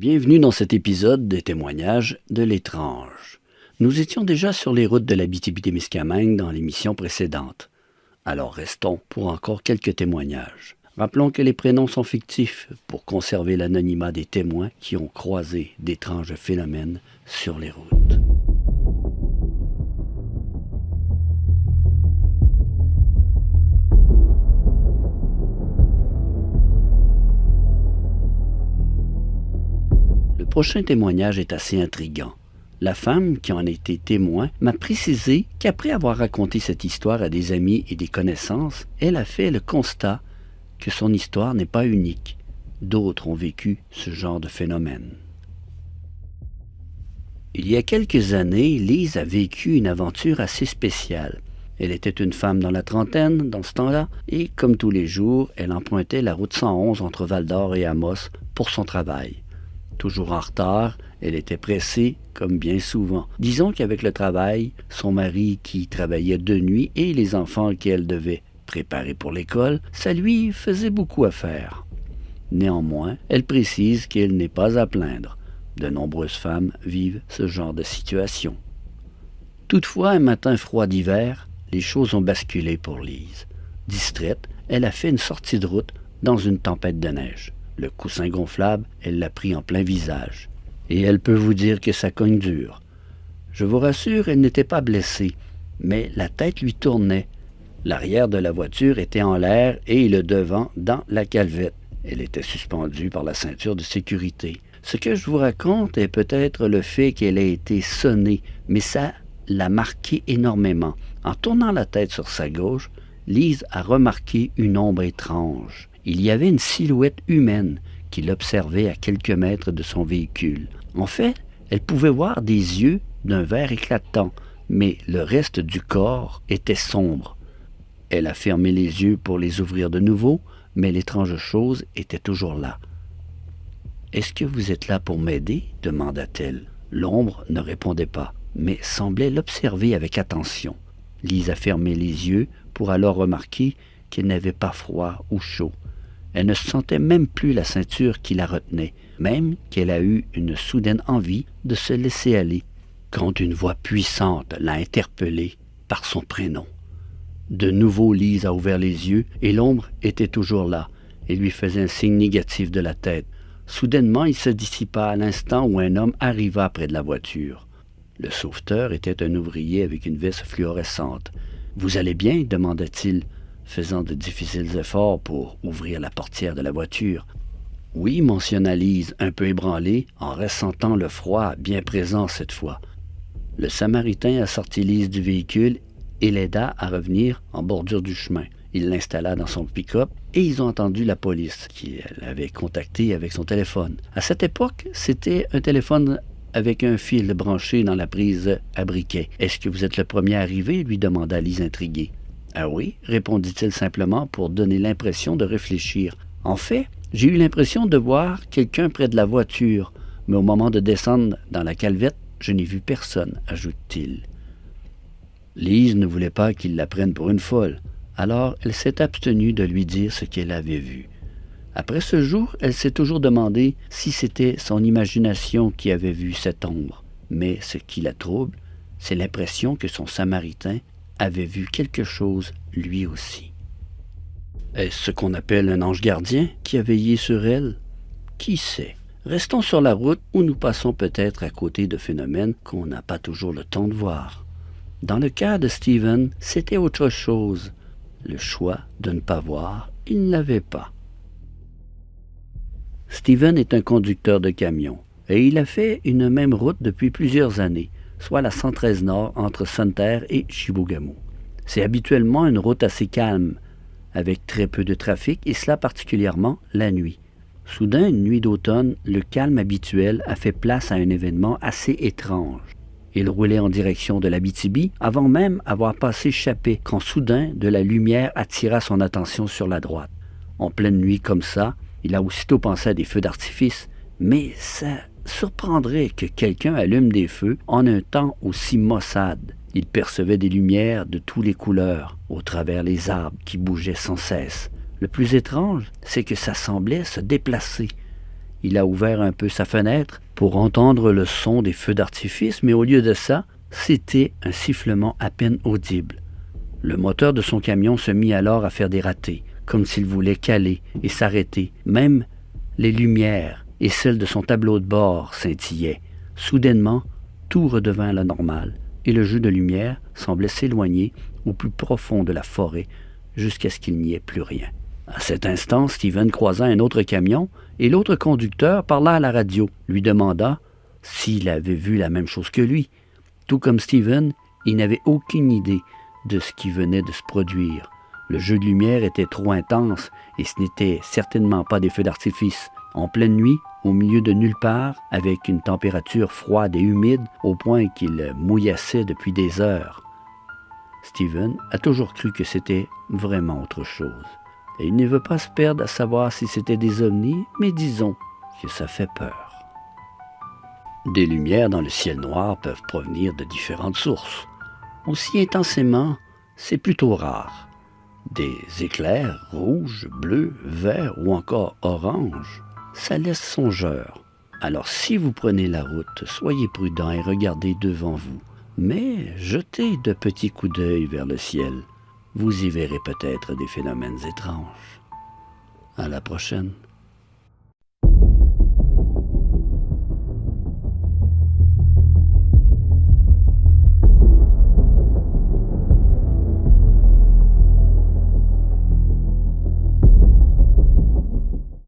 Bienvenue dans cet épisode des témoignages de l'étrange. Nous étions déjà sur les routes de l'Abitibi-Témiscamingue dans l'émission précédente. Alors restons pour encore quelques témoignages. Rappelons que les prénoms sont fictifs pour conserver l'anonymat des témoins qui ont croisé d'étranges phénomènes sur les routes. Le prochain témoignage est assez intriguant. La femme qui en a été témoin m'a précisé qu'après avoir raconté cette histoire à des amis et des connaissances, elle a fait le constat que son histoire n'est pas unique. D'autres ont vécu ce genre de phénomène. Il y a quelques années, Lise a vécu une aventure assez spéciale. Elle était une femme dans la trentaine, dans ce temps-là, et comme tous les jours, elle empruntait la route 111 entre Val-d'Or et Amos pour son travail. Toujours en retard, elle était pressée, comme bien souvent. Disons qu'avec le travail, son mari qui travaillait de nuit et les enfants qu'elle devait préparer pour l'école, ça lui faisait beaucoup à faire. Néanmoins, elle précise qu'elle n'est pas à plaindre. De nombreuses femmes vivent ce genre de situation. Toutefois, un matin froid d'hiver, les choses ont basculé pour Lise. Distraite, elle a fait une sortie de route dans une tempête de neige. Le coussin gonflable, elle l'a pris en plein visage. Et elle peut vous dire que ça cogne dur. Je vous rassure, elle n'était pas blessée, mais la tête lui tournait. L'arrière de la voiture était en l'air et le devant dans la calvette. Elle était suspendue par la ceinture de sécurité. Ce que je vous raconte est peut-être le fait qu'elle ait été sonnée, mais ça l'a marqué énormément. En tournant la tête sur sa gauche, Lise a remarqué une ombre étrange. Il y avait une silhouette humaine qui l'observait à quelques mètres de son véhicule. En fait, elle pouvait voir des yeux d'un vert éclatant, mais le reste du corps était sombre. Elle a fermé les yeux pour les ouvrir de nouveau, mais l'étrange chose était toujours là. « Est-ce que vous êtes là pour m'aider ?» demanda-t-elle. L'ombre ne répondait pas, mais semblait l'observer avec attention. Lise a fermé les yeux pour alors remarquer qu'elle n'avait pas froid ou chaud. Elle ne sentait même plus la ceinture qui la retenait, même qu'elle a eu une soudaine envie de se laisser aller, quand une voix puissante l'a interpellée par son prénom. De nouveau, Lise a ouvert les yeux et l'ombre était toujours là et lui faisait un signe négatif de la tête. Soudainement, il se dissipa à l'instant où un homme arriva près de la voiture. Le sauveteur était un ouvrier avec une veste fluorescente. « Vous allez bien ?» demanda-t-il, faisant de difficiles efforts pour ouvrir la portière de la voiture. « Oui » mentionna Lise, un peu ébranlée, en ressentant le froid bien présent cette fois. Le Samaritain a sorti Lise du véhicule et l'aida à revenir en bordure du chemin. Il l'installa dans son pick-up et ils ont entendu la police, qui l'avait contacté avec son téléphone. À cette époque, c'était un téléphone avec un fil branché dans la prise à briquet. « Est-ce que vous êtes le premier arrivé ?» lui demanda Lise intriguée. « Ah oui ?» répondit-il simplement pour donner l'impression de réfléchir. « En fait, j'ai eu l'impression de voir quelqu'un près de la voiture, mais au moment de descendre dans la calvette, je n'ai vu personne, ajoute-t-il. Lise ne voulait pas qu'il la prenne pour une folle, alors elle s'est abstenue de lui dire ce qu'elle avait vu. Après ce jour, elle s'est toujours demandé si c'était son imagination qui avait vu cette ombre. Mais ce qui la trouble, c'est l'impression que son Samaritain avait vu quelque chose lui aussi. Est-ce ce qu'on appelle un ange gardien qui a veillé sur elle? Qui sait? Restons sur la route où nous passons peut-être à côté de phénomènes qu'on n'a pas toujours le temps de voir. Dans le cas de Steven, c'était autre chose. Le choix de ne pas voir, il ne l'avait pas. Steven est un conducteur de camion et il a fait une même route depuis plusieurs années, soit la 113 Nord entre Sonterre et Chibougamau. C'est habituellement une route assez calme, avec très peu de trafic et cela particulièrement la nuit. Soudain, une nuit d'automne, le calme habituel a fait place à un événement assez étrange. Il roulait en direction de l'Abitibi avant même avoir passé Chappé, quand soudain, de la lumière attira son attention sur la droite. En pleine nuit comme ça, il a aussitôt pensé à des feux d'artifice, mais ça surprendrait que quelqu'un allume des feux en un temps aussi maussade. Il percevait des lumières de toutes les couleurs, au travers les arbres qui bougeaient sans cesse. Le plus étrange, c'est que ça semblait se déplacer. Il a ouvert un peu sa fenêtre pour entendre le son des feux d'artifice, mais au lieu de ça, c'était un sifflement à peine audible. Le moteur de son camion se mit alors à faire des ratés, comme s'il voulait caler et s'arrêter. Même les lumières et celles de son tableau de bord scintillaient. Soudainement, tout redevint à la normale, et le jeu de lumière semblait s'éloigner au plus profond de la forêt jusqu'à ce qu'il n'y ait plus rien. À cet instant, Steven croisa un autre camion, et l'autre conducteur parla à la radio, lui demanda s'il avait vu la même chose que lui. Tout comme Steven, il n'avait aucune idée de ce qui venait de se produire. Le jeu de lumière était trop intense, et ce n'était certainement pas des feux d'artifice. En pleine nuit, au milieu de nulle part, avec une température froide et humide au point qu'il mouillassait depuis des heures. Steven a toujours cru que c'était vraiment autre chose. Et il ne veut pas se perdre à savoir si c'était des ovnis, mais disons que ça fait peur. Des lumières dans le ciel noir peuvent provenir de différentes sources. Aussi intensément, c'est plutôt rare. Des éclairs rouges, bleus, verts ou encore oranges, ça laisse songeur. Alors si vous prenez la route, soyez prudent et regardez devant vous. Mais jetez de petits coups d'œil vers le ciel. Vous y verrez peut-être des phénomènes étranges. À la prochaine.